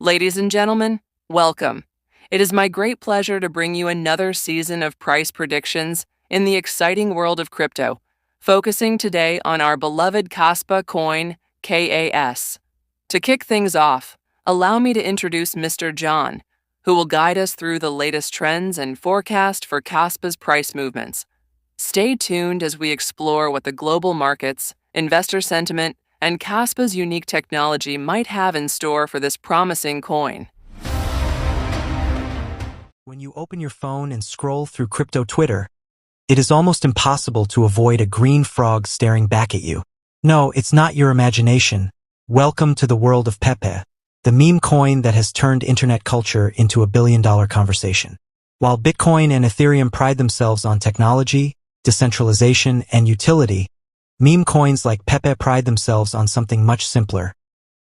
Ladies and gentlemen, welcome. It is my great pleasure to bring you another season of price predictions in the exciting world of crypto, focusing today on our beloved KASPA coin, KAS. To kick things off, allow me to introduce Mr. John, who will guide us through the latest trends and forecast for KASPA's price movements. Stay tuned as we explore what the global markets, investor sentiment, and KASPA's unique technology might have in store for this promising coin. When you open your phone and scroll through crypto Twitter, it is almost impossible to avoid a green frog staring back at you. No, it's not your imagination. Welcome to the world of Pepe, the meme coin that has turned internet culture into a billion-dollar conversation. While Bitcoin and Ethereum pride themselves on technology, decentralization, and utility, meme coins like Pepe pride themselves on something much simpler: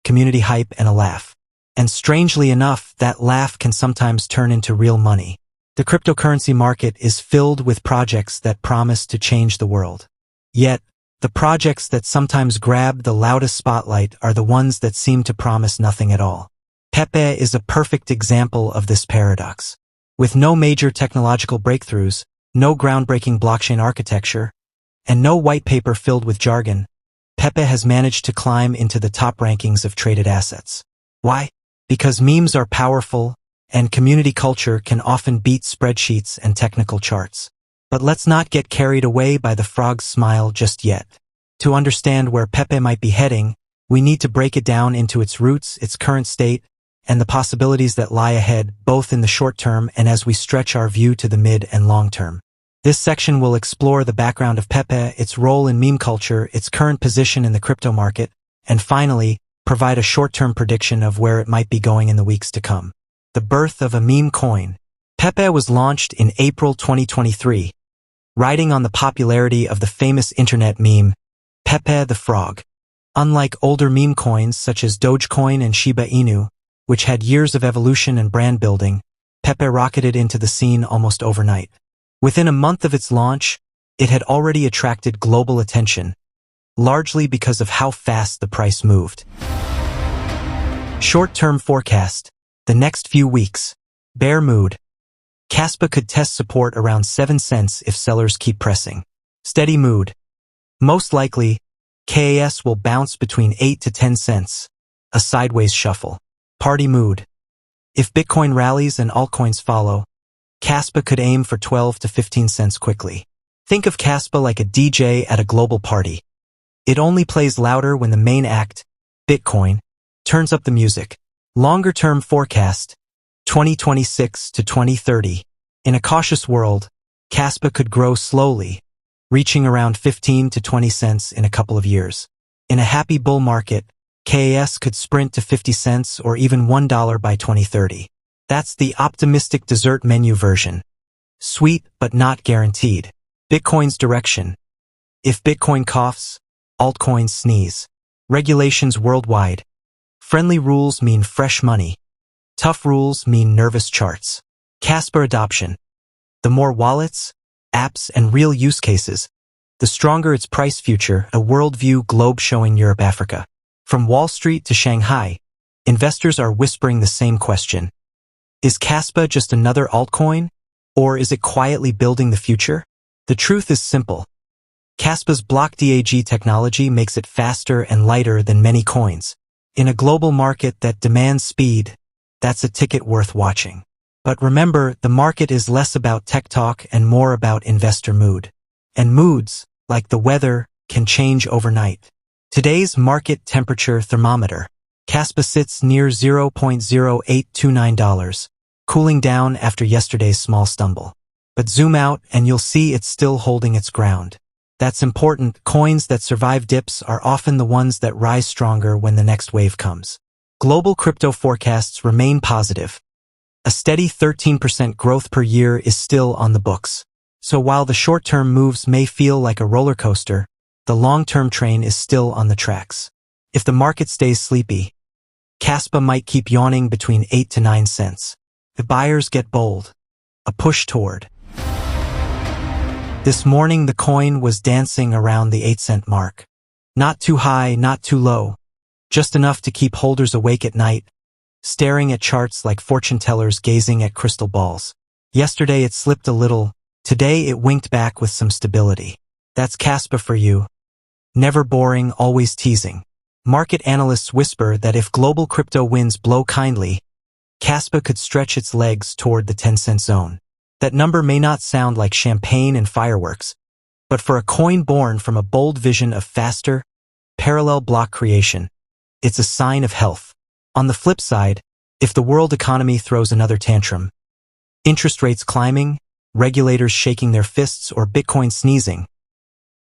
community hype and a laugh. And strangely enough, that laugh can sometimes turn into real money. The cryptocurrency market is filled with projects that promise to change the world. Yet, the projects that sometimes grab the loudest spotlight are the ones that seem to promise nothing at all. Pepe is a perfect example of this paradox. With no major technological breakthroughs, no groundbreaking blockchain architecture, and no white paper filled with jargon, Pepe has managed to climb into the top rankings of traded assets. Why? Because memes are powerful, and community culture can often beat spreadsheets and technical charts. But let's not get carried away by the frog's smile just yet. To understand where Pepe might be heading, we need to break it down into its roots, its current state, and the possibilities that lie ahead, both in the short term and as we stretch our view to the mid and long term. This section will explore the background of Pepe, its role in meme culture, its current position in the crypto market, and finally, provide a short-term prediction of where it might be going in the weeks to come. The birth of a meme coin. Pepe was launched in April 2023, riding on the popularity of the famous internet meme, Pepe the Frog. Unlike older meme coins such as Dogecoin and Shiba Inu, which had years of evolution and brand building, Pepe rocketed into the scene almost overnight. Within a month of its launch, it had already attracted global attention, largely because of how fast the price moved. Short-term forecast. The next few weeks. Bear mood. KASPA could test support around 7 cents if sellers keep pressing. Steady mood. Most likely, KAS will bounce between 8 to 10 cents. A sideways shuffle. Party mood. If Bitcoin rallies and altcoins follow, KASPA could aim for 12 to 15 cents quickly. Think of KASPA like a DJ at a global party. It only plays louder when the main act, Bitcoin, turns up the music. Longer-term forecast, 2026 to 2030. In a cautious world, KASPA could grow slowly, reaching around 15 to 20 cents in a couple of years. In a happy bull market, KAS could sprint to 50 cents or even $1 by 2030. That's the optimistic dessert menu version. Sweet but not guaranteed. Bitcoin's direction. If Bitcoin coughs, altcoins sneeze. Regulations worldwide. Friendly rules mean fresh money. Tough rules mean nervous charts. KASPA adoption. The more wallets, apps, and real use cases, the stronger its price future. A worldview globe showing Europe-Africa. From Wall Street to Shanghai, investors are whispering the same question. Is KASPA just another altcoin, or is it quietly building the future? The truth is simple. KASPA's blockDAG technology makes it faster and lighter than many coins. In a global market that demands speed, that's a ticket worth watching. But remember, the market is less about tech talk and more about investor mood. And moods, like the weather, can change overnight. Today's market temperature thermometer. KASPA sits near $0.0829, cooling down after yesterday's small stumble. But zoom out and you'll see it's still holding its ground. That's important. Coins that survive dips are often the ones that rise stronger when the next wave comes. Global crypto forecasts remain positive. A steady 13% growth per year is still on the books. So while the short-term moves may feel like a roller coaster, the long-term train is still on the tracks. If the market stays sleepy, KASPA might keep yawning between 8 to 9 cents. If buyers get bold, a push toward. This morning the coin was dancing around the 8-cent mark. Not too high, not too low. Just enough to keep holders awake at night, staring at charts like fortune tellers gazing at crystal balls. Yesterday it slipped a little, today it winked back with some stability. That's KASPA for you. Never boring, always teasing. Market analysts whisper that if global crypto winds blow kindly, KASPA could stretch its legs toward the 10-cent zone. That number may not sound like champagne and fireworks, but for a coin born from a bold vision of faster, parallel block creation, it's a sign of health. On the flip side, if the world economy throws another tantrum, interest rates climbing, regulators shaking their fists, or Bitcoin sneezing,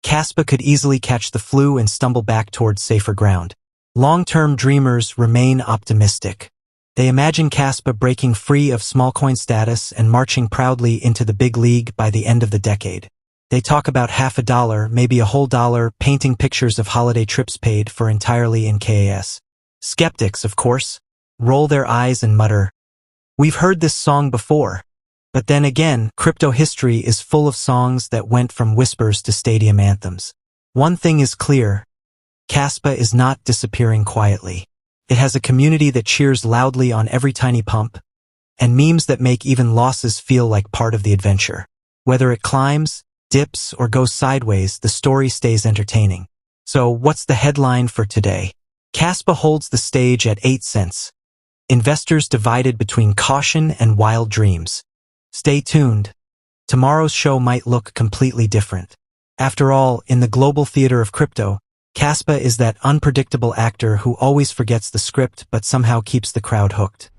KASPA could easily catch the flu and stumble back towards safer ground. Long-term dreamers remain optimistic. They imagine KASPA breaking free of small coin status and marching proudly into the big league by the end of the decade. They talk about $50, maybe a whole dollar, painting pictures of holiday trips paid for entirely in KAS. Skeptics, of course, roll their eyes and mutter, "We've heard this song before." But then again, crypto history is full of songs that went from whispers to stadium anthems. One thing is clear, KASPA is not disappearing quietly. It has a community that cheers loudly on every tiny pump, and memes that make even losses feel like part of the adventure. Whether it climbs, dips, or goes sideways, the story stays entertaining. So what's the headline for today? KASPA holds the stage at 8 cents. Investors divided between caution and wild dreams. Stay tuned. Tomorrow's show might look completely different. After all, in the global theater of crypto, KASPA is that unpredictable actor who always forgets the script but somehow keeps the crowd hooked.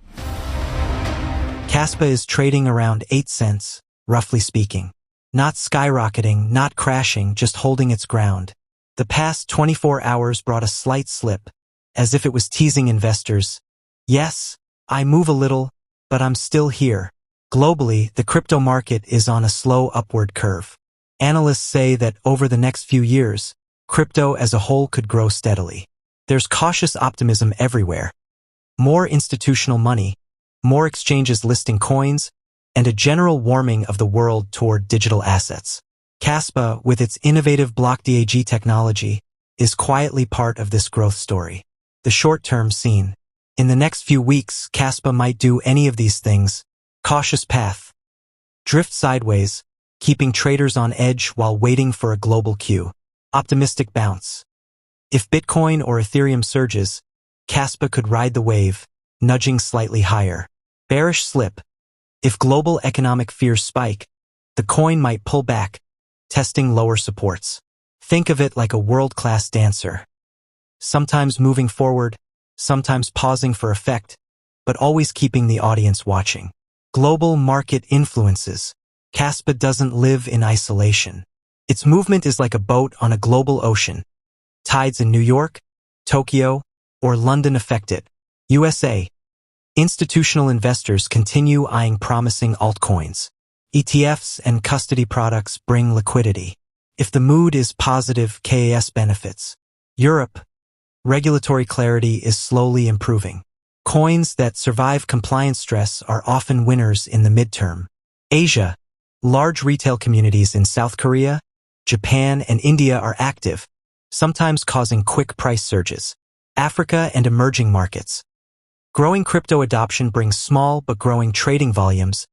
KASPA is trading around 8 cents, roughly speaking. Not skyrocketing, not crashing, just holding its ground. The past 24 hours brought a slight slip, as if it was teasing investors. Yes, I move a little, but I'm still here. Globally, the crypto market is on a slow upward curve. Analysts say that over the next few years, crypto as a whole could grow steadily. There's cautious optimism everywhere. More institutional money, more exchanges listing coins, and a general warming of the world toward digital assets. KASPA, with its innovative blockDAG technology, is quietly part of this growth story. The short-term scene. In the next few weeks, KASPA might do any of these things. Cautious path. Drift sideways, keeping traders on edge while waiting for a global cue. Optimistic bounce. If Bitcoin or Ethereum surges, KASPA could ride the wave, nudging slightly higher. Bearish slip. If global economic fears spike, the coin might pull back, testing lower supports. Think of it like a world-class dancer. Sometimes moving forward, sometimes pausing for effect, but always keeping the audience watching. Global market influences. KASPA doesn't live in isolation. Its movement is like a boat on a global ocean. Tides in New York, Tokyo, or London affect it. USA. Institutional investors continue eyeing promising altcoins. ETFs and custody products bring liquidity. If the mood is positive, KAS benefits. Europe. Regulatory clarity is slowly improving. Coins that survive compliance stress are often winners in the midterm. Asia. Large retail communities in South Korea, Japan, and India are active, sometimes causing quick price surges. Africa and emerging markets. Growing crypto adoption brings small but growing trading volumes,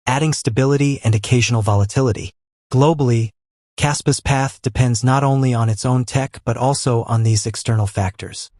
adding stability and occasional volatility. Globally, KASPA's path depends not only on its own tech but also on these external factors.